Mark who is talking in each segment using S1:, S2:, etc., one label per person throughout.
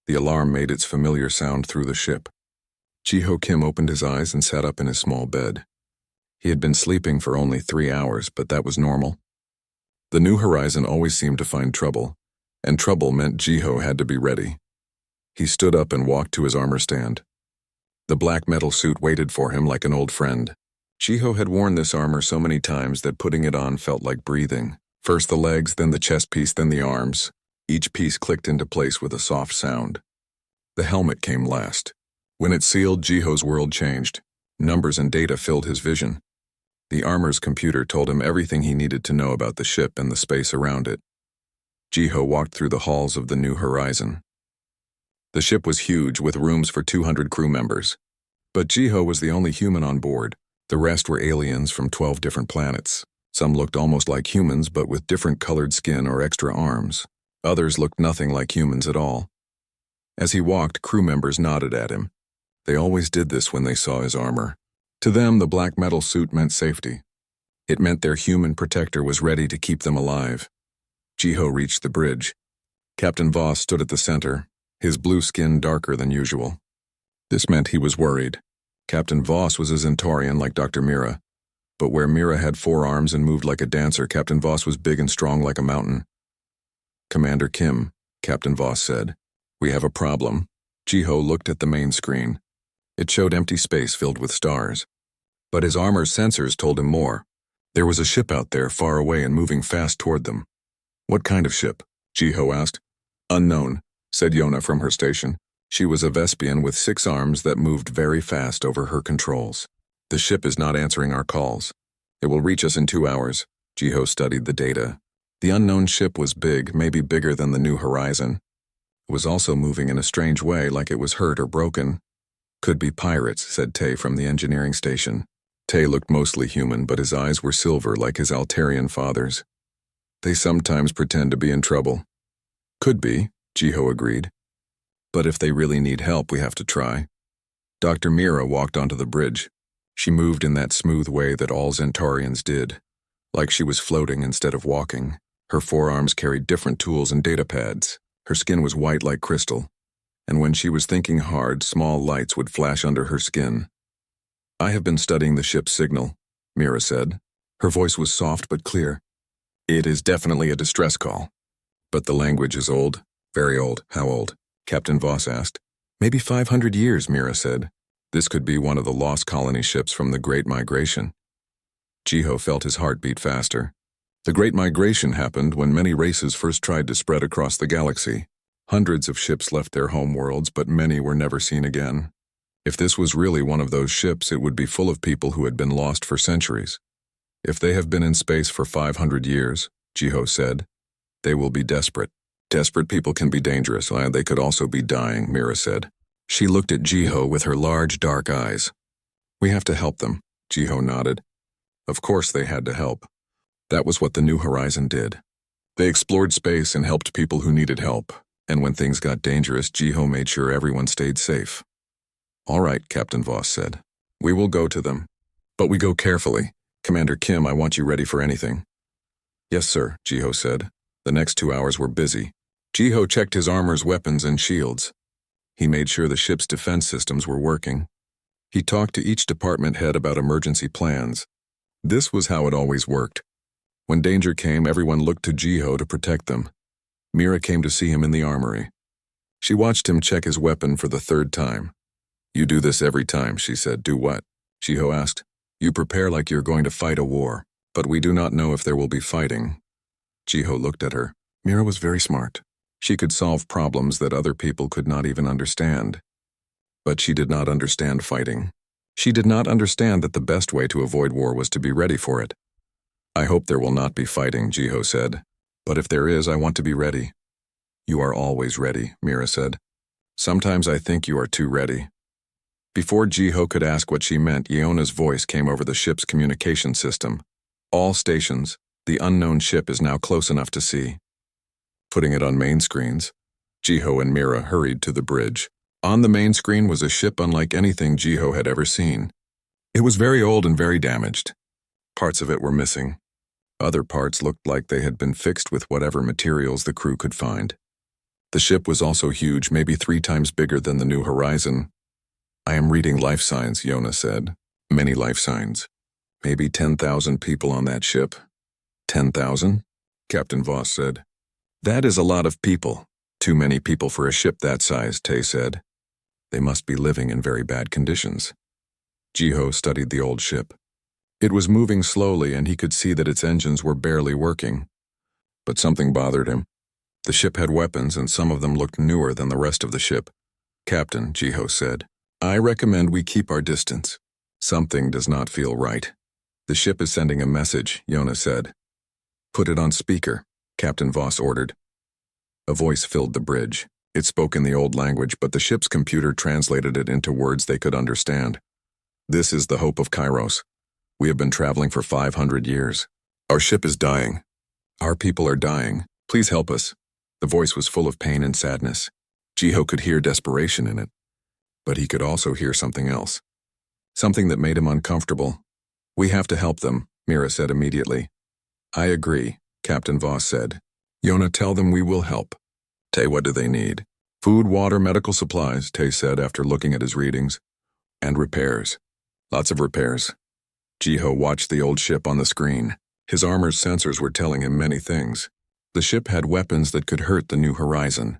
S1: The alarm made its familiar sound through the ship. Jiho Kim opened his eyes and sat up in his small bed. He had been sleeping for only 3 hours, but that was normal. The New Horizon always seemed to find trouble, and trouble meant Jiho had to be ready. He stood up and walked to his armor stand. The black metal suit waited for him like an old friend. Jiho had worn this armor so many times that putting it on felt like breathing. First the legs, then the chest piece, then the arms. Each piece clicked into place with a soft sound. The helmet came last. When it sealed, Jiho's world changed. Numbers and data filled his vision. The armor's computer told him everything he needed to know about the ship and the space around it. Jiho walked through the halls of the New Horizon. The ship was huge, with rooms for 200 crew members. But Jiho was the only human on board. The rest were aliens from 12 different planets. Some looked almost like humans, but with different colored skin or extra arms. Others looked nothing like humans at all. As he walked, crew members nodded at him. They always did this when they saw his armor. To them, the black metal suit meant safety. It meant their human protector was ready to keep them alive. Jiho reached the bridge. Captain Voss stood at the center, his blue skin darker than usual. This meant he was worried. Captain Voss was a Zentaurian like Dr. Mira. But where Mira had 4 arms and moved like a dancer, Captain Voss was big and strong like a mountain. "Commander Kim," Captain Voss said, "we have a problem." Jiho looked at the main screen. It showed empty space filled with stars. But his armor's sensors told him more. There was a ship out there, far away and moving fast toward them. "What kind of ship?" Jiho asked. "Unknown," said Yona from her station. She was a Vespian with 6 arms that moved very fast over her controls. "The ship is not answering our calls. It will reach us in 2 hours." Jiho studied the data. The unknown ship was big, maybe bigger than the New Horizon. It was also moving in a strange way, like it was hurt or broken. "Could be pirates," said Tay from the engineering station. Tay looked mostly human, but his eyes were silver like his Altarian father's. "They sometimes pretend to be in trouble." "Could be," Jiho agreed. "But if they really need help, we have to try." Dr. Mira walked onto the bridge. She moved in that smooth way that all Zentaurians did, like she was floating instead of walking. Her 4 arms carried different tools and data pads. Her skin was white like crystal, and when she was thinking hard, small lights would flash under her skin. "I have been studying the ship's signal," Mira said. Her voice was soft but clear. "It is definitely a distress call. But the language is old." "Very old. How old?" Captain Voss asked. "Maybe 500 years, Mira said. This could be one of the lost colony ships from the Great Migration." Jiho felt his heart beat faster. The Great Migration happened when many races first tried to spread across the galaxy. Hundreds of ships left their homeworlds, but many were never seen again. If this was really one of those ships, it would be full of people who had been lost for centuries. "If they have been in space for 500 years, Jiho said, they will be desperate." "Desperate people can be dangerous, and they could also be dying," Mira said. She looked at Jiho with her large, dark eyes. "We have to help them," Jiho nodded. Of course they had to help. That was what the New Horizon did. They explored space and helped people who needed help, and when things got dangerous, Jiho made sure everyone stayed safe. "All right," Captain Voss said. "We will go to them. But we go carefully. Commander Kim, I want you ready for anything." "Yes, sir," Jiho said. The next 2 hours were busy. Jiho checked his armor's weapons and shields. He made sure the ship's defense systems were working. He talked to each department head about emergency plans. This was how it always worked. When danger came, everyone looked to Jiho to protect them. Mira came to see him in the armory. She watched him check his weapon for the 3rd time. "You do this every time," she said. "Do what?" Jiho asked. "You prepare like you're going to fight a war, but we do not know if there will be fighting." Jiho looked at her. Mira was very smart. She could solve problems that other people could not even understand. But she did not understand fighting. She did not understand that the best way to avoid war was to be ready for it. "I hope there will not be fighting," Jiho said. "But if there is, I want to be ready." "You are always ready," Mira said. "Sometimes I think you are too ready." Before Jiho could ask what she meant, Iona's voice came over the ship's communication system. "All stations, the unknown ship is now close enough to see." Putting it on main screens, Jiho and Mira hurried to the bridge. On the main screen was a ship unlike anything Jiho had ever seen. It was very old and very damaged. Parts of it were missing. Other parts looked like they had been fixed with whatever materials the crew could find. The ship was also huge, maybe 3 times bigger than the New Horizon. I am reading life signs, Yona said. Many life signs. Maybe 10,000 people on that ship. 10,000? Captain Voss said. That is a lot of people. Too many people for a ship that size, Tay said. They must be living in very bad conditions. Jiho studied the old ship. It was moving slowly and he could see that its engines were barely working. But something bothered him. The ship had weapons and some of them looked newer than the rest of the ship. Captain, Jiho said, I recommend we keep our distance. Something does not feel right. The ship is sending a message, Yona said. Put it on speaker, Captain Voss ordered. A voice filled the bridge. It spoke in the old language, but the ship's computer translated it into words they could understand. This is the hope of Kairos. We have been traveling for 500 years. Our ship is dying. Our people are dying. Please help us. The voice was full of pain and sadness. Jiho could hear desperation in it. But he could also hear something else. Something that made him uncomfortable. We have to help them, Mira said immediately. I agree, Captain Voss said. Yona, tell them we will help. Tay, what do they need? Food, water, medical supplies, Tay said after looking at his readings. And repairs. Lots of repairs. Jiho watched the old ship on the screen. His armor's sensors were telling him many things. The ship had weapons that could hurt the New Horizon.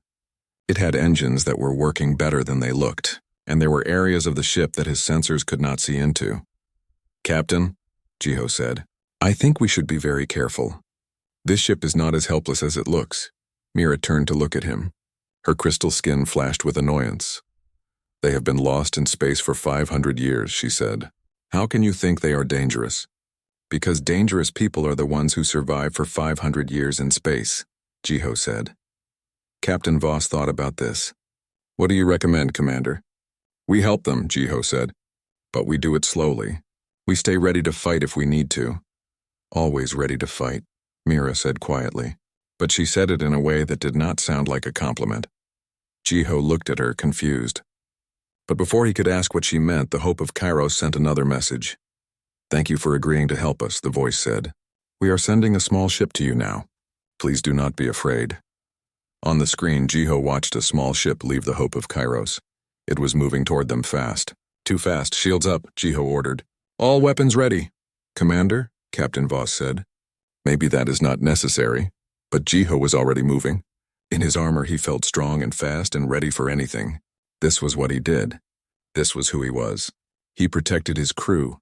S1: It had engines that were working better than they looked, and there were areas of the ship that his sensors could not see into. Captain, Jiho said, I think we should be very careful. This ship is not as helpless as it looks. Mira turned to look at him. Her crystal skin flashed with annoyance. They have been lost in space for 500 years, she said. How can you think they are dangerous? Because dangerous people are the ones who survive for 500 years in space, Jiho said. Captain Voss thought about this. What do you recommend, Commander? We help them, Jiho said. But we do it slowly. We stay ready to fight if we need to. Always ready to fight, Mira said quietly. But she said it in a way that did not sound like a compliment. Jiho looked at her, confused. But before he could ask what she meant, the Hope of Kairos sent another message. Thank you for agreeing to help us, the voice said. We are sending a small ship to you now. Please do not be afraid. On the screen, Jiho watched a small ship leave the Hope of Kairos. It was moving toward them fast. Too fast, shields up, Jiho ordered. All weapons ready. Commander, Captain Voss said. Maybe that is not necessary, but Jiho was already moving. In his armor, he felt strong and fast and ready for anything. This was what he did. This was who he was. He protected his crew,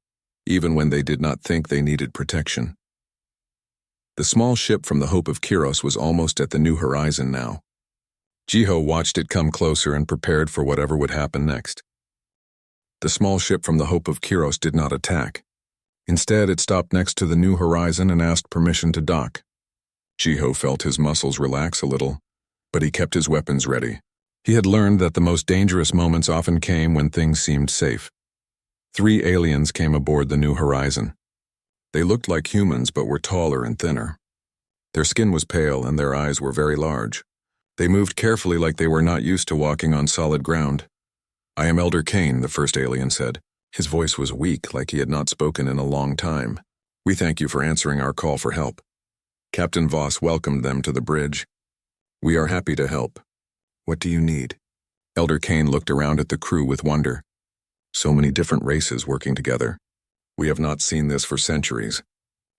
S1: even when they did not think they needed protection. The small ship from the Hope of Kairos was almost at the New Horizon now. Jiho watched it come closer and prepared for whatever would happen next. The small ship from the Hope of Kairos did not attack. Instead, it stopped next to the New Horizon and asked permission to dock. Jiho felt his muscles relax a little, but he kept his weapons ready. He had learned that the most dangerous moments often came when things seemed safe. 3 aliens came aboard the New Horizon. They looked like humans but were taller and thinner. Their skin was pale and their eyes were very large. They moved carefully like they were not used to walking on solid ground. I am Elder Kane, the first alien said. His voice was weak, like he had not spoken in a long time. We thank you for answering our call for help. Captain Voss welcomed them to the bridge. We are happy to help. What do you need? Elder Kane looked around at the crew with wonder. So many different races working together. We have not seen this for centuries.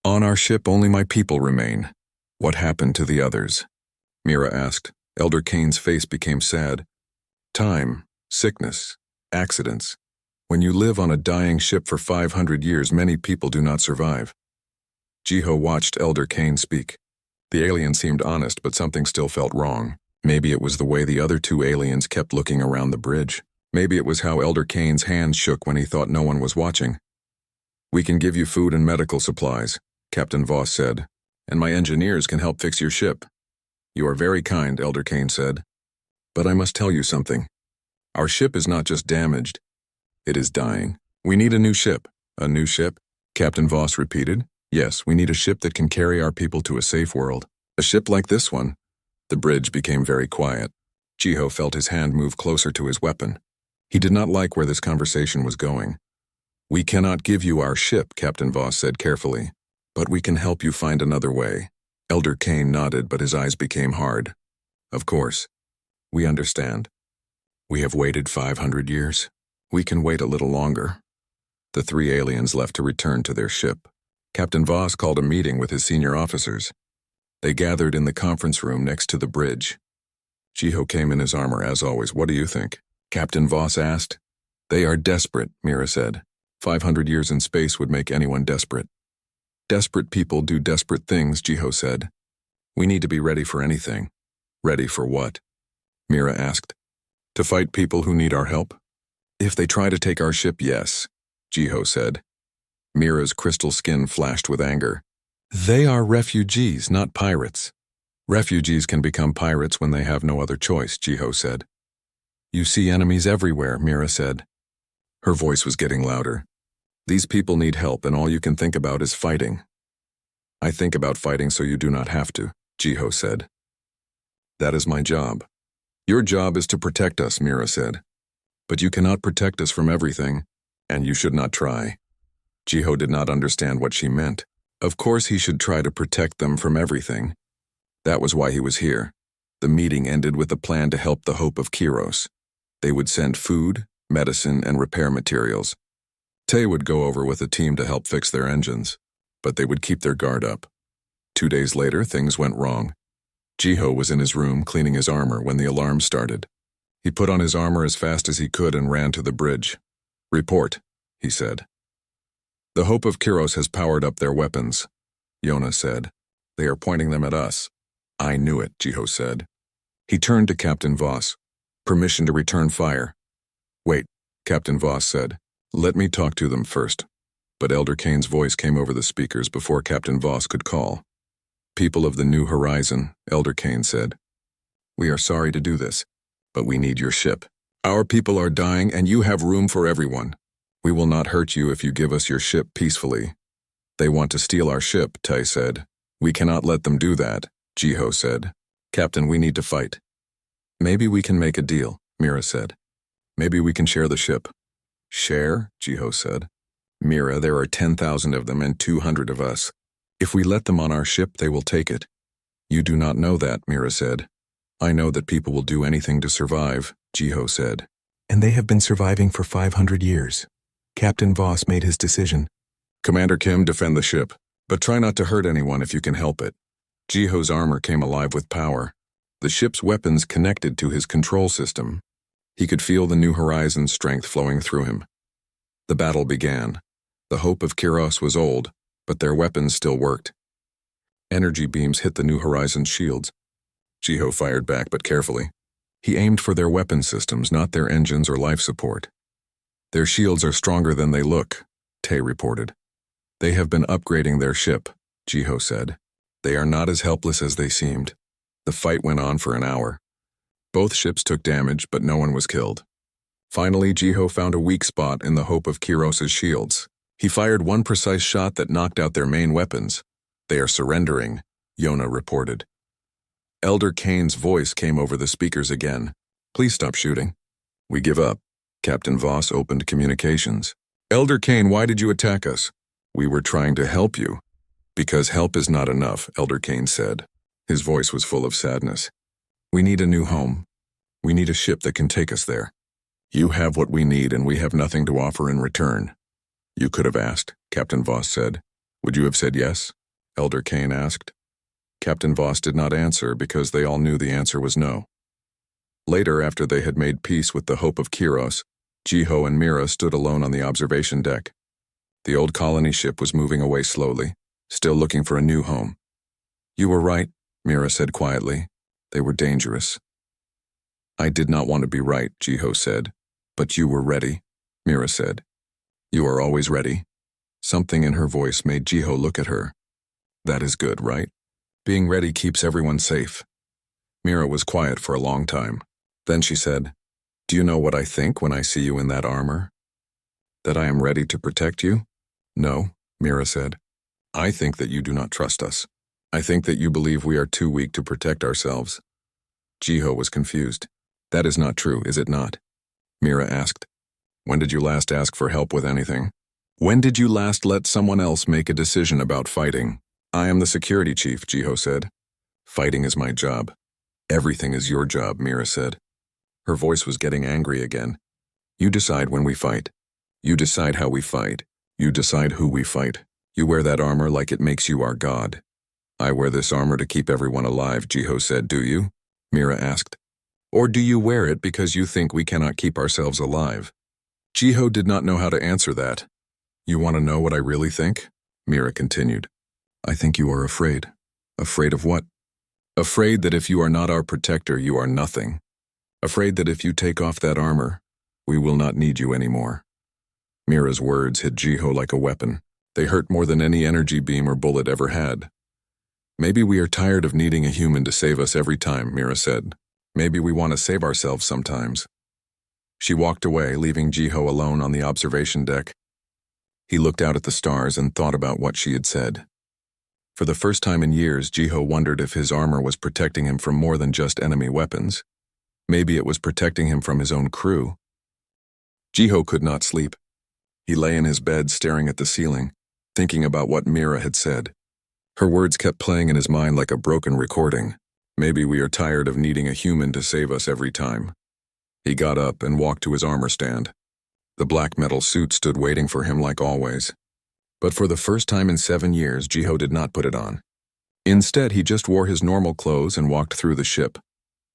S1: On our ship, only my people remain. What happened to the others? Mira asked. Elder Kane's face became sad. Time, sickness, accidents. When you live on a dying ship for 500 years, many people do not survive. Jiho watched Elder Kane speak. The alien seemed honest, but something still felt wrong. Maybe it was the way the other 2 aliens kept looking around the bridge. Maybe it was how Elder Kane's hands shook when he thought no one was watching. We can give you food and medical supplies, Captain Voss said, and my engineers can help fix your ship. You are very kind, Elder Kane said. But I must tell you something. Our ship is not just damaged. It is dying. We need a new ship. A new ship? Captain Voss repeated. Yes, we need a ship that can carry our people to a safe world. A ship like this one. The bridge became very quiet. Jiho felt his hand move closer to his weapon. He did not like where this conversation was going. We cannot give you our ship, Captain Voss said carefully, but we can help you find another way. Elder Kane nodded, but his eyes became hard. Of course. We understand. We have waited 500 years. We can wait a little longer. The three aliens left to return to their ship. Captain Voss called a meeting with his senior officers. They gathered in the conference room next to the bridge. Jiho came in his armor as always. What do you think? Captain Voss asked. They are desperate, Mira said. 500 years in space would make anyone desperate. Desperate people do desperate things, Jiho said. We need to be ready for anything. Ready for what? Mira asked. To fight people who need our help? If they try to take our ship, yes, Jiho said. Mira's crystal skin flashed with anger. They are refugees, not pirates. Refugees can become pirates when they have no other choice, Jiho said. You see enemies everywhere, Mira said. Her voice was getting louder. These people need help and all you can think about is fighting. I think about fighting so you do not have to, Jiho said. That is my job. Your job is to protect us, Mira said. But you cannot protect us from everything, and you should not try. Jiho did not understand what she meant. Of course he should try to protect them from everything. That was why he was here. The meeting ended with a plan to help the Hope of Kiros. They would send food, medicine, and repair materials. Tay would go over with a team to help fix their engines, but they would keep their guard up. 2 days later, things went wrong. Jiho was in his room cleaning his armor when the alarm started. He put on his armor as fast as he could and ran to the bridge. Report, he said. The Hope of Kiros has powered up their weapons, Yona said. They are pointing them at us. I knew it, Jiho said. He turned to Captain Voss. Permission to return fire. Wait, Captain Voss said. Let me talk to them first. But Elder Kane's voice came over the speakers before Captain Voss could call. People of the New Horizon, Elder Kane said. We are sorry to do this, but we need your ship. Our people are dying and you have room for everyone. We will not hurt you if you give us your ship peacefully. They want to steal our ship, Tay said. We cannot let them do that, Jiho said. Captain, we need to fight. Maybe we can make a deal, Mira said. Maybe we can share the ship. Share? Jiho said. Mira, there are 10,000 of them and 200 of us. If we let them on our ship, they will take it. You do not know that, Mira said. I know that people will do anything to survive, Jiho said. And they have been surviving for 500 years. Captain Voss made his decision. Commander Kim, defend the ship, but try not to hurt anyone if you can help it. Jiho's armor came alive with power. The ship's weapons connected to his control system. He could feel the New Horizon's strength flowing through him. The battle began. The Hope of Kiros was old, but their weapons still worked. Energy beams hit the New Horizon's shields. Jiho fired back, but carefully. He aimed for their weapon systems, not their engines or life support. Their shields are stronger than they look, Tay reported. They have been upgrading their ship, Jiho said. They are not as helpless as they seemed. The fight went on for an hour. Both ships took damage, but no one was killed. Finally, Jiho found a weak spot in the Hope of Kiros' shields. He fired one precise shot that knocked out their main weapons. They are surrendering, Yona reported. Elder Kane's voice came over the speakers again. Please stop shooting. We give up. Captain Voss opened communications. Elder Kane, why did you attack us? We were trying to help you. Because help is not enough, Elder Kane said. His voice was full of sadness. We need a new home. We need a ship that can take us there. You have what we need and we have nothing to offer in return. You could have asked, Captain Voss said. Would you have said yes? Elder Kane asked. Captain Voss did not answer because they all knew the answer was no. Later, after they had made peace with the Hope of Kiros, Jiho and Mira stood alone on the observation deck. The old colony ship was moving away slowly, still looking for a new home. You were right, Mira said quietly. They were dangerous. I did not want to be right, Jiho said. But you were ready, Mira said. You are always ready. Something in her voice made Jiho look at her. That is good, right? Being ready keeps everyone safe. Mira was quiet for a long time. Then she said, Do you know what I think when I see you in that armor? That I am ready to protect you? No, Mira said. I think that you do not trust us. I think that you believe we are too weak to protect ourselves. Jiho was confused. That is not true, is it not? Mira asked. When did you last ask for help with anything? When did you last let someone else make a decision about fighting? I am the security chief, Jiho said. Fighting is my job. Everything is your job, Mira said. Her voice was getting angry again. You decide when we fight. You decide how we fight. You decide who we fight. You wear that armor like it makes you our god. I wear this armor to keep everyone alive, Jiho said. Do you? Mira asked. Or do you wear it because you think we cannot keep ourselves alive? Jiho did not know how to answer that. You want to know what I really think? Mira continued. I think you are afraid. Afraid of what? Afraid that if you are not our protector, you are nothing. Afraid that if you take off that armor, we will not need you anymore. Mira's words hit Jiho like a weapon. They hurt more than any energy beam or bullet ever had. Maybe we are tired of needing a human to save us every time, Mira said. Maybe we want to save ourselves sometimes. She walked away, leaving Jiho alone on the observation deck. He looked out at the stars and thought about what she had said. For the first time in years, Jiho wondered if his armor was protecting him from more than just enemy weapons. Maybe it was protecting him from his own crew. Jiho could not sleep. He lay in his bed staring at the ceiling, thinking about what Mira had said. Her words kept playing in his mind like a broken recording. Maybe we are tired of needing a human to save us every time. He got up and walked to his armor stand. The black metal suit stood waiting for him like always. But for the first time in 7 years, Jiho did not put it on. Instead, he just wore his normal clothes and walked through the ship.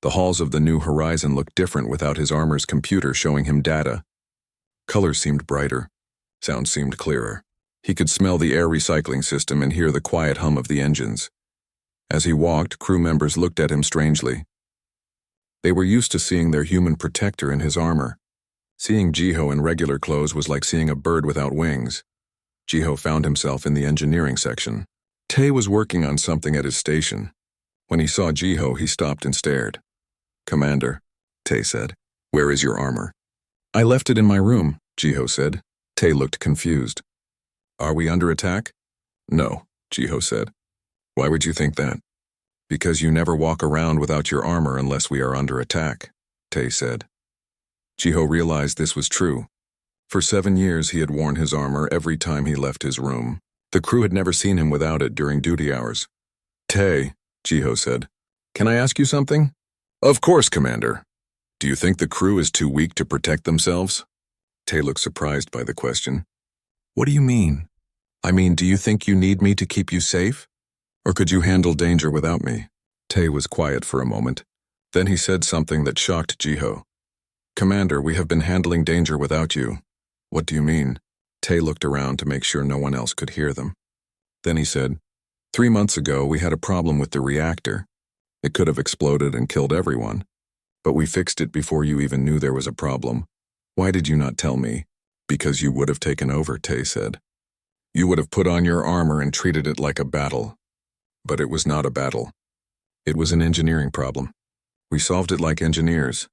S1: The halls of the New Horizon looked different without his armor's computer showing him data. Colors seemed brighter. Sound seemed clearer. He could smell the air recycling system and hear the quiet hum of the engines. As he walked, crew members looked at him strangely. They were used to seeing their human protector in his armor. Seeing Jiho in regular clothes was like seeing a bird without wings. Jiho found himself in the engineering section. Tay was working on something at his station. When he saw Jiho, he stopped and stared. Commander, Tay said, where is your armor? I left it in my room, Jiho said. Tay looked confused. Are we under attack? No, Jiho said. Why would you think that? Because you never walk around without your armor unless we are under attack, Tay said. Jiho realized this was true. For 7 years he had worn his armor every time he left his room. The crew had never seen him without it during duty hours. Tay, Jiho said, can I ask you something? Of course, Commander. Do you think the crew is too weak to protect themselves? Tay looked surprised by the question. What do you mean? I mean, do you think you need me to keep you safe? Or could you handle danger without me? Tay was quiet for a moment. Then he said something that shocked Jiho. Commander, we have been handling danger without you. What do you mean? Tay looked around to make sure no one else could hear them. Then he said, 3 months ago we had a problem with the reactor. It could have exploded and killed everyone. But we fixed it before you even knew there was a problem. Why did you not tell me? Because you would have taken over, Tay said. You would have put on your armor and treated it like a battle. But it was not a battle. It was an engineering problem. We solved it like engineers.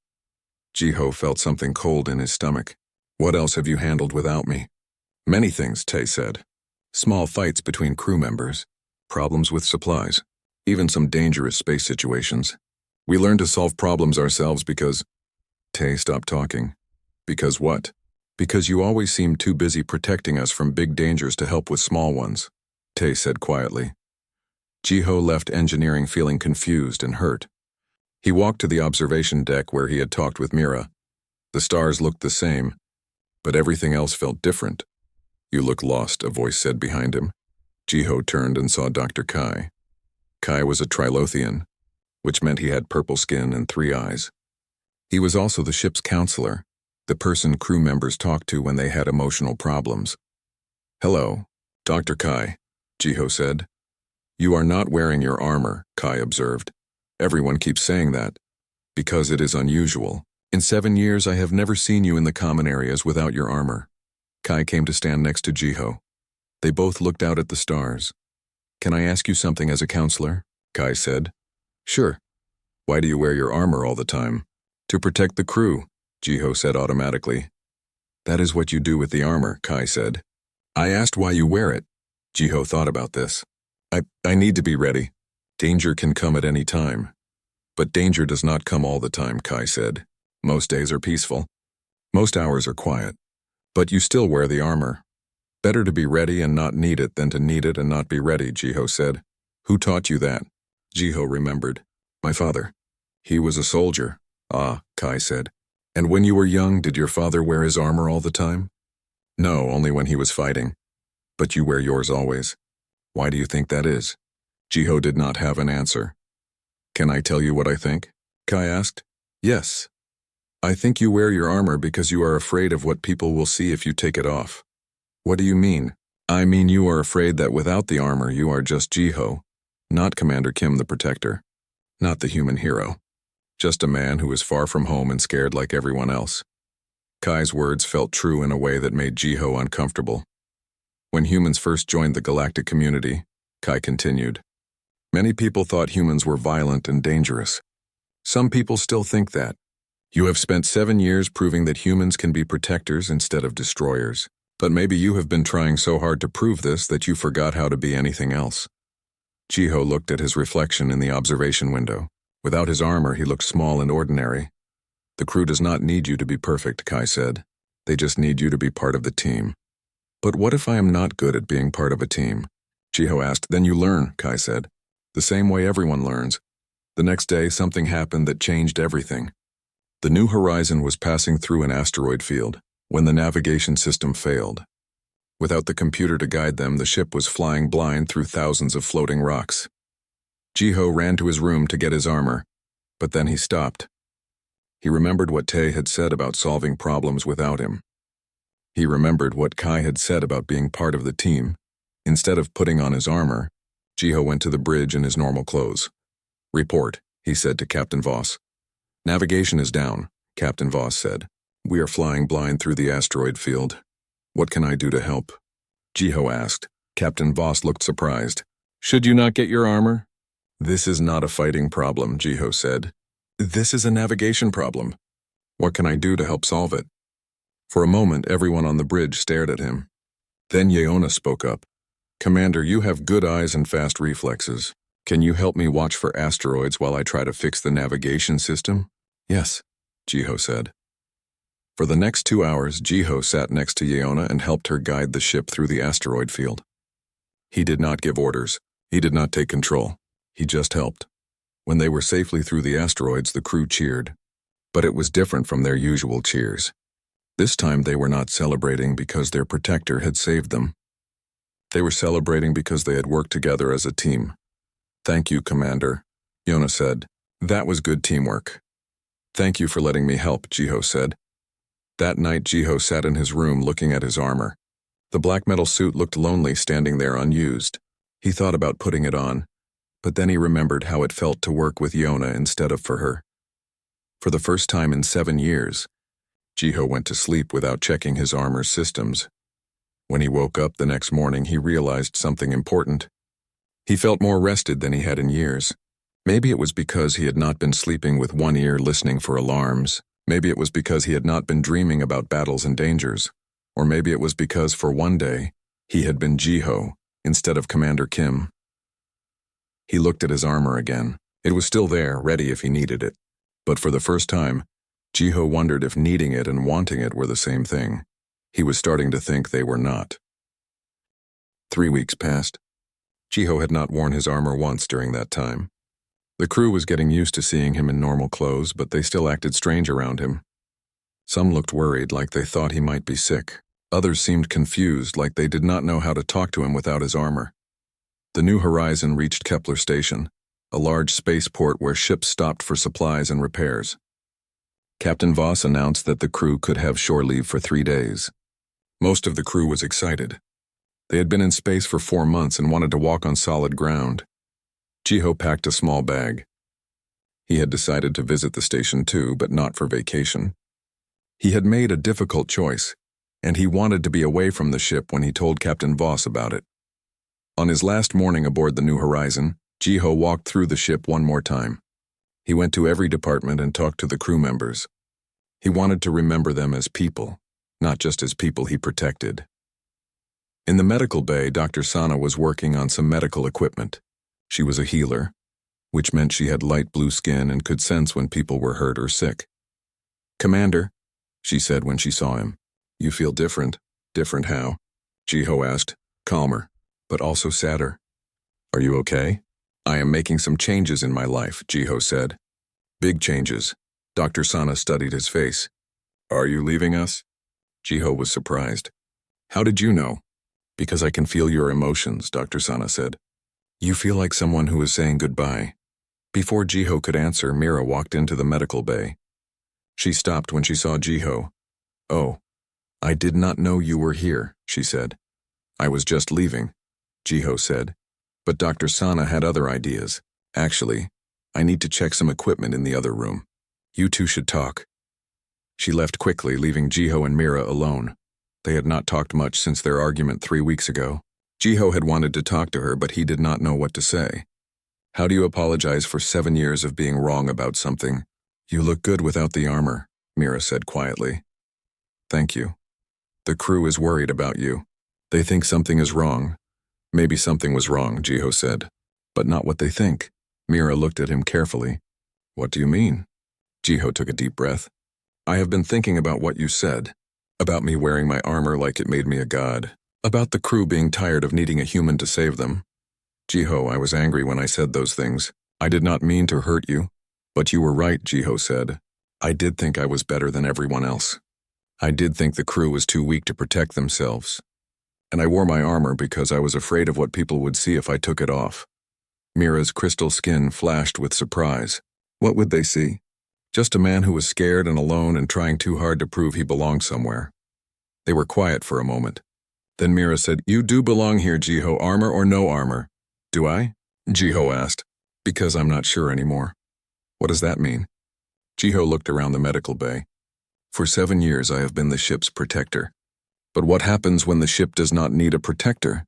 S1: Jiho felt something cold in his stomach. What else have you handled without me? Many things, Tay said. Small fights between crew members, problems with supplies, even some dangerous space situations. We learned to solve problems ourselves because... Tay stopped talking. Because what? Because you always seem too busy protecting us from big dangers to help with small ones, Tay said quietly. Jiho left engineering feeling confused and hurt. He walked to the observation deck where he had talked with Mira. The stars looked the same, but everything else felt different. You look lost, a voice said behind him. Jiho turned and saw Dr. Kai. Kai was a Trilothian, which meant he had purple skin and 3 eyes. He was also the ship's counselor, the person crew members talked to when they had emotional problems. Hello, Dr. Kai, Jiho said. You are not wearing your armor, Kai observed. Everyone keeps saying that, because it is unusual. In 7 years I have never seen you in the common areas without your armor. Kai came to stand next to Jiho. They both looked out at the stars. Can I ask you something as a counselor? Kai said. Sure. Why do you wear your armor all the time? To protect the crew, Jiho said automatically. That is what you do with the armor, Kai said. I asked why you wear it. Jiho thought about this. I need to be ready. Danger can come at any time. But danger does not come all the time, Kai said. Most days are peaceful. Most hours are quiet. But you still wear the armor. Better to be ready and not need it than to need it and not be ready, Jiho said. Who taught you that? Jiho remembered. My father. He was a soldier. Ah, Kai said. And when you were young, did your father wear his armor all the time? No, only when he was fighting. But you wear yours always. Why do you think that is? Jiho did not have an answer. Can I tell you what I think? Kai asked. Yes. I think you wear your armor because you are afraid of what people will see if you take it off. What do you mean? I mean you are afraid that without the armor you are just Jiho, not Commander Kim the Protector, not the human hero, just a man who is far from home and scared like everyone else. Kai's words felt true in a way that made Jiho uncomfortable. When humans first joined the galactic community, Kai continued, many people thought humans were violent and dangerous. Some people still think that. You have spent 7 years proving that humans can be protectors instead of destroyers. But maybe you have been trying so hard to prove this that you forgot how to be anything else. Jiho looked at his reflection in the observation window. Without his armor, he looked small and ordinary. The crew does not need you to be perfect, Kai said. They just need you to be part of the team. But what if I am not good at being part of a team? Jiho asked. Then you learn, Kai said. The same way everyone learns. The next day, something happened that changed everything. The New Horizon was passing through an asteroid field when the navigation system failed. Without the computer to guide them, the ship was flying blind through thousands of floating rocks. Jiho ran to his room to get his armor, but then he stopped. He remembered what Tae had said about solving problems without him. He remembered what Kai had said about being part of the team. Instead of putting on his armor, Jiho went to the bridge in his normal clothes. Report, he said to Captain Voss. Navigation is down, Captain Voss said. We are flying blind through the asteroid field. What can I do to help? Jiho asked. Captain Voss looked surprised. Should you not get your armor? This is not a fighting problem, Jiho said. This is a navigation problem. What can I do to help solve it? For a moment, everyone on the bridge stared at him. Then Yeona spoke up. Commander, you have good eyes and fast reflexes. Can you help me watch for asteroids while I try to fix the navigation system? Yes, Jiho said. For the next 2 hours, Jiho sat next to Yeona and helped her guide the ship through the asteroid field. He did not give orders. He did not take control. He just helped. When they were safely through the asteroids, the crew cheered. But it was different from their usual cheers. This time they were not celebrating because their protector had saved them. They were celebrating because they had worked together as a team. Thank you, Commander, Yeona said. That was good teamwork. Thank you for letting me help, Jiho said. That night, Jiho sat in his room looking at his armor. The black metal suit looked lonely standing there unused. He thought about putting it on, but then he remembered how it felt to work with Yeona instead of for her. For the first time in 7 years, Jiho went to sleep without checking his armor's systems. When he woke up the next morning, he realized something important. He felt more rested than he had in years. Maybe it was because he had not been sleeping with one ear listening for alarms. Maybe it was because he had not been dreaming about battles and dangers. Or maybe it was because, for one day, he had been Jiho instead of Commander Kim. He looked at his armor again. It was still there, ready if he needed it. But for the first time, Jiho wondered if needing it and wanting it were the same thing. He was starting to think they were not. 3 weeks passed. Jiho had not worn his armor once during that time. The crew was getting used to seeing him in normal clothes, but they still acted strange around him. Some looked worried, like they thought he might be sick. Others seemed confused, like they did not know how to talk to him without his armor. The New Horizon reached Kepler Station, a large spaceport where ships stopped for supplies and repairs. Captain Voss announced that the crew could have shore leave for 3 days. Most of the crew was excited. They had been in space for 4 months and wanted to walk on solid ground. Jiho packed a small bag. He had decided to visit the station too, but not for vacation. He had made a difficult choice, and he wanted to be away from the ship when he told Captain Voss about it. On his last morning aboard the New Horizon, Jiho walked through the ship one more time. He went to every department and talked to the crew members. He wanted to remember them as people, not just as people he protected. In the medical bay, Dr. Sana was working on some medical equipment. She was a healer, which meant she had light blue skin and could sense when people were hurt or sick. "Commander," she said when she saw him. "You feel different." "Different how?" Jiho asked, calmer, but also sadder. "Are you okay?" "I am making some changes in my life," Jiho said. "Big changes," Dr. Sana studied his face. Are you leaving us? Jiho was surprised. How did you know? Because I can feel your emotions, Dr. Sana said. You feel like someone who is saying goodbye. Before Jiho could answer, Mira walked into the medical bay. She stopped when she saw Jiho. Oh, I did not know you were here, she said. I was just leaving, Jiho said. But Dr. Sana had other ideas. Actually, I need to check some equipment in the other room. You two should talk. She left quickly, leaving Jiho and Mira alone. They had not talked much since their argument 3 weeks ago. Jiho had wanted to talk to her, but he did not know what to say. How do you apologize for 7 years of being wrong about something? You look good without the armor, Mira said quietly. Thank you. The crew is worried about you. They think something is wrong. Maybe something was wrong, Jiho said. But not what they think. Mira looked at him carefully. What do you mean? Jiho took a deep breath. I have been thinking about what you said. About me wearing my armor like it made me a god. About the crew being tired of needing a human to save them. Jiho, I was angry when I said those things. I did not mean to hurt you. But you were right, Jiho said. I did think I was better than everyone else. I did think the crew was too weak to protect themselves. And I wore my armor because I was afraid of what people would see if I took it off. Mira's crystal skin flashed with surprise. What would they see? Just a man who was scared and alone and trying too hard to prove he belonged somewhere. They were quiet for a moment. Then Mira said, You do belong here, Jiho, armor or no armor. Do I? Jiho asked. Because I'm not sure anymore. What does that mean? Jiho looked around the medical bay. For 7 years I have been the ship's protector. But what happens when the ship does not need a protector?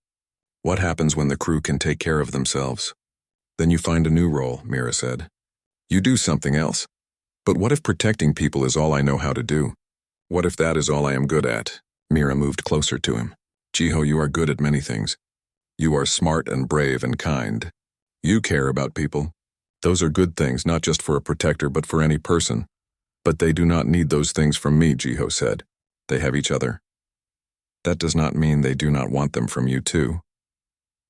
S1: What happens when the crew can take care of themselves? Then you find a new role, Mira said. You do something else. But what if protecting people is all I know how to do? What if that is all I am good at? Mira moved closer to him. Jiho, you are good at many things. You are smart and brave and kind. You care about people. Those are good things, not just for a protector, but for any person. But they do not need those things from me, Jiho said. They have each other. That does not mean they do not want them from you too.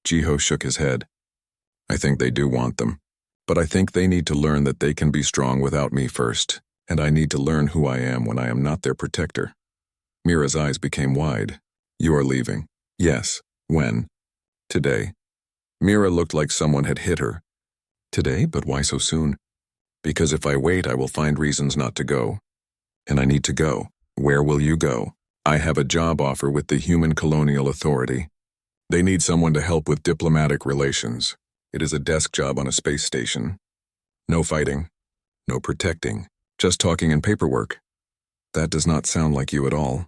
S1: Jiho shook his head. I think they do want them. But I think they need to learn that they can be strong without me first, and I need to learn who I am when I am not their protector. Mira's eyes became wide. You are leaving. Yes. When? Today. Mira looked like someone had hit her. Today? But why so soon? Because if I wait, I will find reasons not to go. And I need to go. Where will you go? I have a job offer with the Human Colonial Authority. They need someone to help with diplomatic relations. It is a desk job on a space station. No fighting. No protecting. Just talking and paperwork. That does not sound like you at all.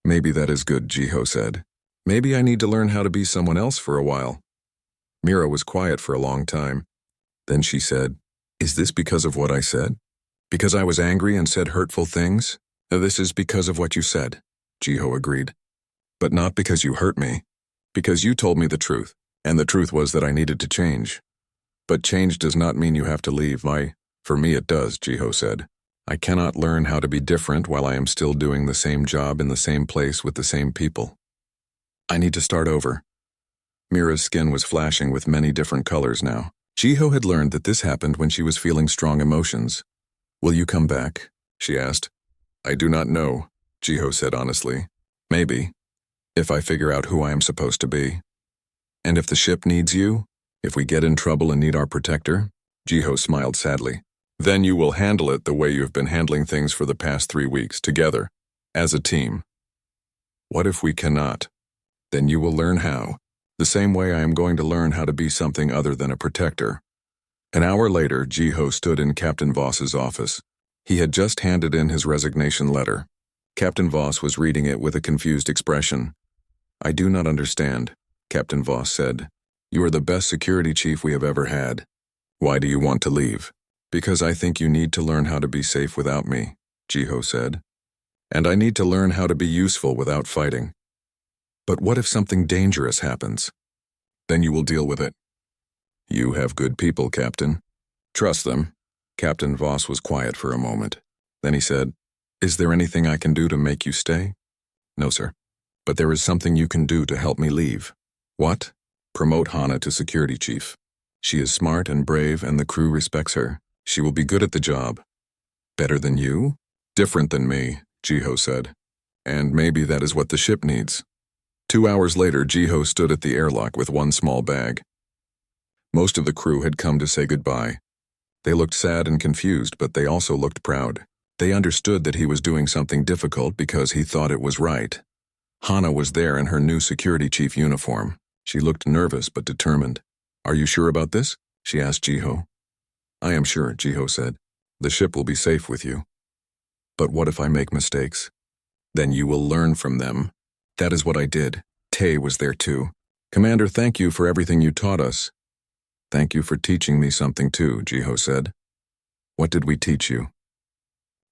S1: Maybe that is good, Jiho said. Maybe I need to learn how to be someone else for a while. Mira was quiet for a long time. Then she said, Is this because of what I said? Because I was angry and said hurtful things? This is because of what you said, Jiho agreed. But not because you hurt me. Because you told me the truth, and the truth was that I needed to change. But change does not mean you have to leave. For me it does, Jiho said. I cannot learn how to be different while I am still doing the same job in the same place with the same people. I need to start over. Mira's skin was flashing with many different colors now. Jiho had learned that this happened when she was feeling strong emotions. Will you come back? She asked. I do not know, Jiho said honestly. Maybe. If I figure out who I am supposed to be. And if the ship needs you? If we get in trouble and need our protector? Jiho smiled sadly. Then you will handle it the way you have been handling things for the past 3 weeks, together, as a team. What if we cannot? Then you will learn how. The same way I am going to learn how to be something other than a protector. An hour later, Jiho stood in Captain Voss's office. He had just handed in his resignation letter. Captain Voss was reading it with a confused expression. I do not understand, Captain Voss said. You are the best security chief we have ever had. Why do you want to leave? Because I think you need to learn how to be safe without me, Jiho said. And I need to learn how to be useful without fighting. But what if something dangerous happens? Then you will deal with it. You have good people, Captain. Trust them. Captain Voss was quiet for a moment. Then he said, Is there anything I can do to make you stay? No, sir. But there is something you can do to help me leave. What? Promote Hana to security chief. She is smart and brave and the crew respects her. She will be good at the job. Better than you? Different than me, Jiho said. And maybe that is what the ship needs. 2 hours later, Jiho stood at the airlock with one small bag. Most of the crew had come to say goodbye. They looked sad and confused, but they also looked proud. They understood that he was doing something difficult because he thought it was right. Hana was there in her new security chief uniform. She looked nervous but determined. Are you sure about this? She asked Jiho. I am sure, Jiho said. The ship will be safe with you. But what if I make mistakes? Then you will learn from them. That is what I did. Tay was there too. Commander, thank you for everything you taught us. Thank you for teaching me something too, Jiho said. What did we teach you?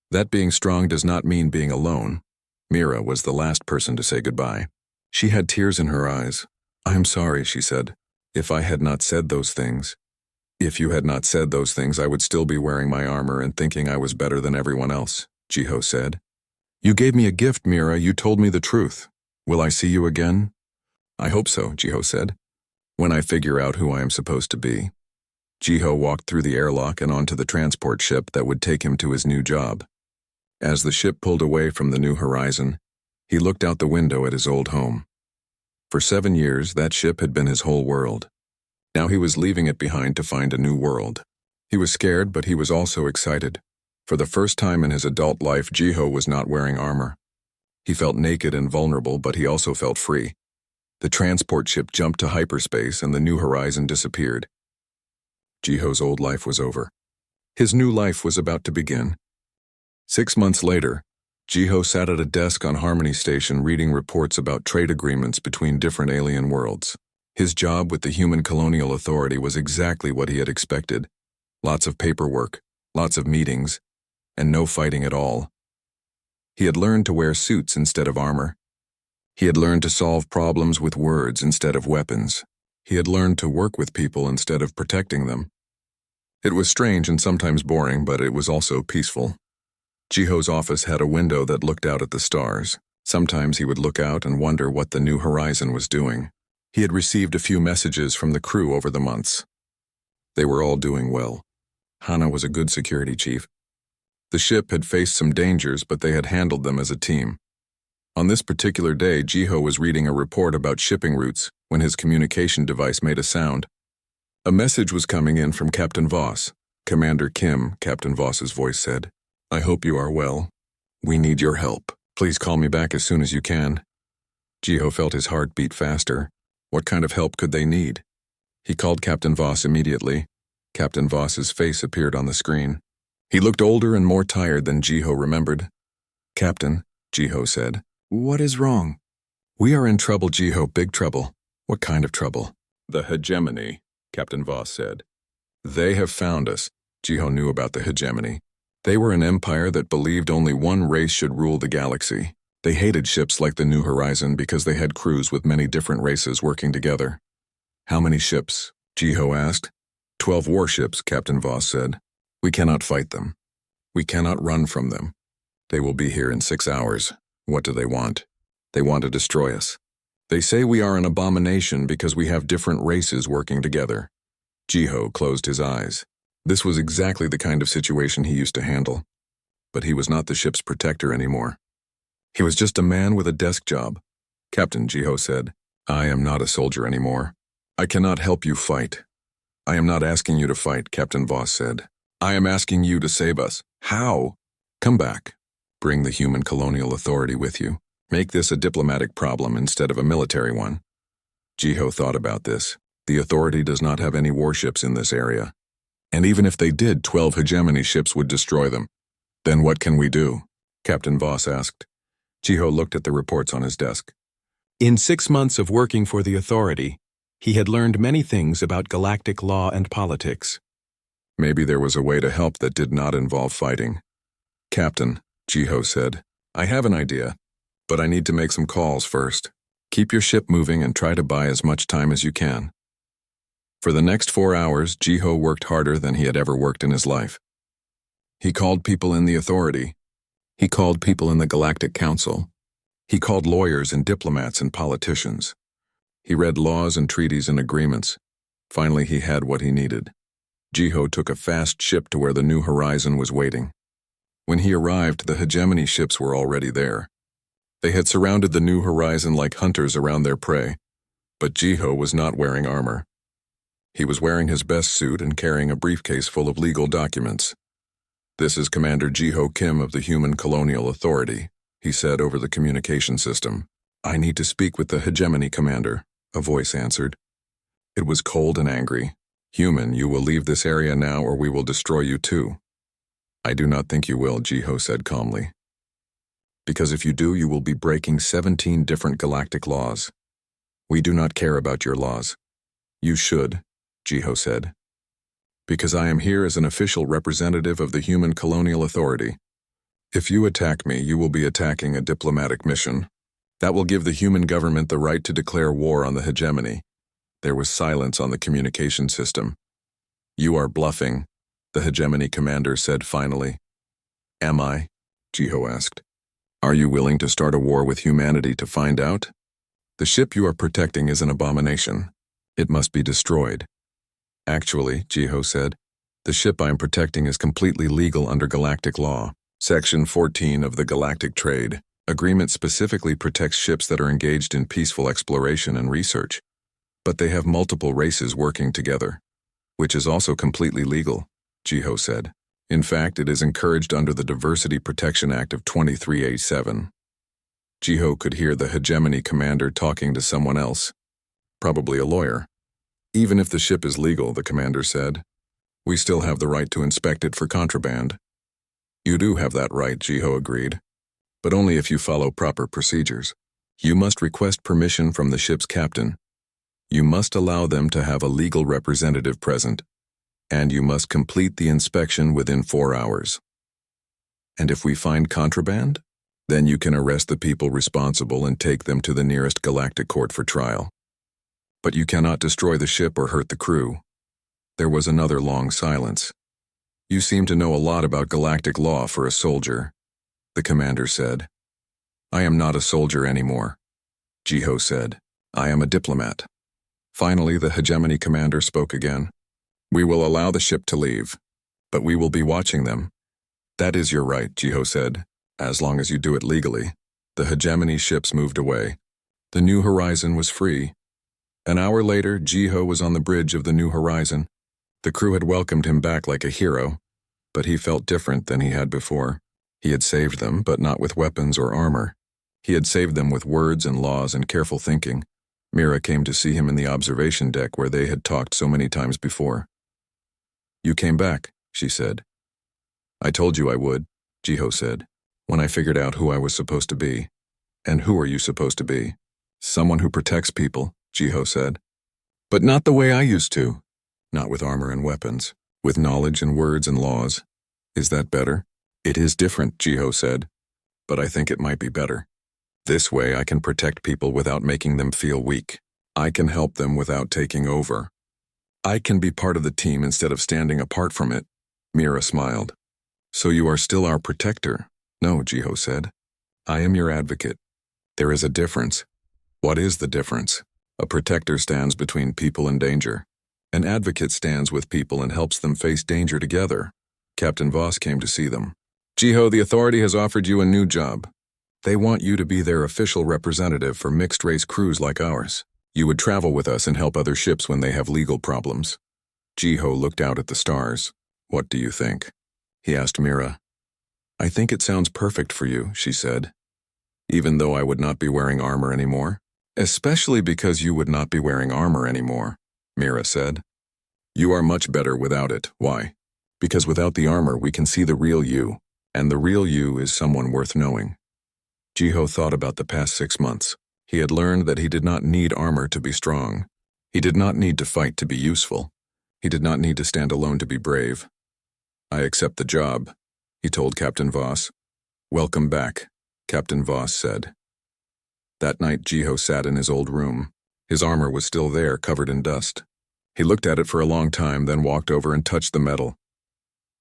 S1: That being strong does not mean being alone. Mira was the last person to say goodbye. She had tears in her eyes. I am sorry, she said. If I had not said those things. If you had not said those things, I would still be wearing my armor and thinking I was better than everyone else, Jiho said. You gave me a gift, Mira. You told me the truth. Will I see you again? I hope so, Jiho said. When I figure out who I am supposed to be. Jiho walked through the airlock and onto the transport ship that would take him to his new job. As the ship pulled away from the new horizon, he looked out the window at his old home. For 7 years, that ship had been his whole world. Now he was leaving it behind to find a new world. He was scared, but he was also excited. For the first time in his adult life, Jiho was not wearing armor. He felt naked and vulnerable, but he also felt free. The transport ship jumped to hyperspace and the new horizon disappeared. Jiho's old life was over. His new life was about to begin. 6 months later, Jiho sat at a desk on Harmony Station reading reports about trade agreements between different alien worlds. His job with the Human Colonial Authority was exactly what he had expected. Lots of paperwork, lots of meetings, and no fighting at all. He had learned to wear suits instead of armor. He had learned to solve problems with words instead of weapons. He had learned to work with people instead of protecting them. It was strange and sometimes boring, but it was also peaceful. Jiho's office had a window that looked out at the stars. Sometimes he would look out and wonder what the new horizon was doing. He had received a few messages from the crew over the months. They were all doing well. Hana was a good security chief. The ship had faced some dangers, but they had handled them as a team. On this particular day, Jiho was reading a report about shipping routes when his communication device made a sound. A message was coming in from Captain Voss. Commander Kim, Captain Voss's voice said. I hope you are well. We need your help. Please call me back as soon as you can. Jiho felt his heart beat faster. What kind of help could they need? He called Captain Voss immediately. Captain Voss's face appeared on the screen. He looked older and more tired than Jiho remembered. Captain, Jiho said. What is wrong? We are in trouble, Jiho, big trouble. What kind of trouble? The Hegemony, Captain Voss said. They have found us. Jiho knew about the Hegemony. They were an empire that believed only one race should rule the galaxy. They hated ships like the New Horizon because they had crews with many different races working together. How many ships? Jiho asked. 12 warships, Captain Voss said. We cannot fight them. We cannot run from them. They will be here in 6 hours. What do they want? They want to destroy us. They say we are an abomination because we have different races working together. Jiho closed his eyes. This was exactly the kind of situation he used to handle. But he was not the ship's protector anymore. He was just a man with a desk job. Captain, Jiho said, I am not a soldier anymore. I cannot help you fight. I am not asking you to fight, Captain Voss said. I am asking you to save us. How? Come back. Bring the Human Colonial Authority with you. Make this a diplomatic problem instead of a military one. Jiho thought about this. The Authority does not have any warships in this area. And even if they did, 12 Hegemony ships would destroy them. Then what can we do? Captain Voss asked. Jiho looked at the reports on his desk. In 6 months of working for the Authority, he had learned many things about galactic law and politics. Maybe there was a way to help that did not involve fighting. Captain, Jiho said, I have an idea, but I need to make some calls first. Keep your ship moving and try to buy as much time as you can. For the next 4 hours, Jiho worked harder than he had ever worked in his life. He called people in the Authority. He called people in the Galactic Council. He called lawyers and diplomats and politicians. He read laws and treaties and agreements. Finally, he had what he needed. Jiho took a fast ship to where the New Horizon was waiting. When he arrived, the Hegemony ships were already there. They had surrounded the New Horizon like hunters around their prey, but Jiho was not wearing armor. He was wearing his best suit and carrying a briefcase full of legal documents. "This is Commander Jiho Kim of the Human Colonial Authority," he said over the communication system. "I need to speak with the Hegemony commander," a voice answered. It was cold and angry. "Human, you will leave this area now or we will destroy you too." "I do not think you will," Jiho said calmly. "Because if you do, you will be breaking 17 different galactic laws. We do not care about your laws." "You should," Jiho said. "Because I am here as an official representative of the Human Colonial Authority. If you attack me, you will be attacking a diplomatic mission. That will give the human government the right to declare war on the Hegemony." There was silence on the communication system. "You are bluffing," the Hegemony commander said finally. "Am I?" Jiho asked. "Are you willing to start a war with humanity to find out? The ship you are protecting is an abomination. It must be destroyed." "Actually," Jiho said, "the ship I am protecting is completely legal under galactic law. Section 14 of the Galactic Trade Agreement specifically protects ships that are engaged in peaceful exploration and research. But they have multiple races working together, which is also completely legal," Jiho said. "In fact, it is encouraged under the Diversity Protection Act of 2387. Jiho could hear the Hegemony commander talking to someone else, probably a lawyer. "Even if the ship is legal," the commander said, "we still have the right to inspect it for contraband." "You do have that right," Jiho agreed, "but only if you follow proper procedures. You must request permission from the ship's captain. You must allow them to have a legal representative present, and you must complete the inspection within 4 hours. And if we find contraband, then you can arrest the people responsible and take them to the nearest galactic court for trial. But you cannot destroy the ship or hurt the crew." There was another long silence. "You seem to know a lot about galactic law for a soldier," the commander said. "I am not a soldier anymore," Jiho said. "I am a diplomat." Finally, the Hegemony commander spoke again. "We will allow the ship to leave, but we will be watching them." "That is your right," Jiho said, "as long as you do it legally." The Hegemony ships moved away. The New Horizon was free. An hour later, Jiho was on the bridge of the New Horizon. The crew had welcomed him back like a hero, but he felt different than he had before. He had saved them, but not with weapons or armor. He had saved them with words and laws and careful thinking. Mira came to see him in the observation deck where they had talked so many times before. "You came back," she said. "I told you I would," Jiho said, "when I figured out who I was supposed to be." "And who are you supposed to be?" "Someone who protects people," Jiho said. "But not the way I used to." "Not with armor and weapons, with knowledge and words and laws. Is that better?" "It is different," Jiho said, "but I think it might be better. This way I can protect people without making them feel weak. I can help them without taking over. I can be part of the team instead of standing apart from it." Mira smiled. "So you are still our protector?" "No," Jiho said. "I am your advocate." "There is a difference." "What is the difference?" "A protector stands between people and danger. An advocate stands with people and helps them face danger together." Captain Voss came to see them. "Jiho, the authority has offered you a new job. They want you to be their official representative for mixed-race crews like ours. You would travel with us and help other ships when they have legal problems." Jiho looked out at the stars. "What do you think?" he asked Mira. "I think it sounds perfect for you," she said. "Even though I would not be wearing armor anymore?" "Especially because you would not be wearing armor anymore," Mira said. "You are much better without it. Why?" "Because without the armor we can see the real you, and the real you is someone worth knowing." Jiho thought about the past 6 months. He had learned that he did not need armor to be strong. He did not need to fight to be useful. He did not need to stand alone to be brave. "I accept the job," he told Captain Voss. "Welcome back," Captain Voss said. That night Jiho sat in his old room. His armor was still there, covered in dust. He looked at it for a long time, then walked over and touched the metal.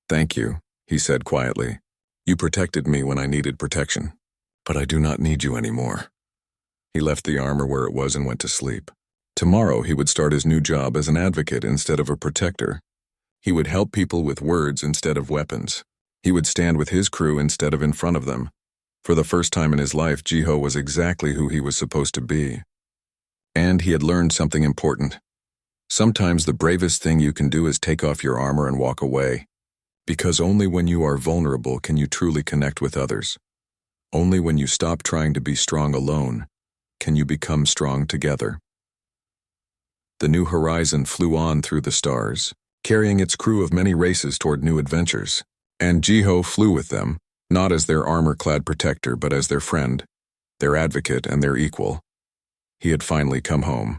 S1: "Thank you," he said quietly. "You protected me when I needed protection. But I do not need you anymore." He left the armor where it was and went to sleep. Tomorrow he would start his new job as an advocate instead of a protector. He would help people with words instead of weapons. He would stand with his crew instead of in front of them. For the first time in his life, Jiho was exactly who he was supposed to be. And he had learned something important. Sometimes the bravest thing you can do is take off your armor and walk away. Because only when you are vulnerable can you truly connect with others. Only when you stop trying to be strong alone can you become strong together. The New Horizon flew on through the stars, carrying its crew of many races toward new adventures. And Jiho flew with them, not as their armor-clad protector but as their friend, their advocate and their equal. He had finally come home.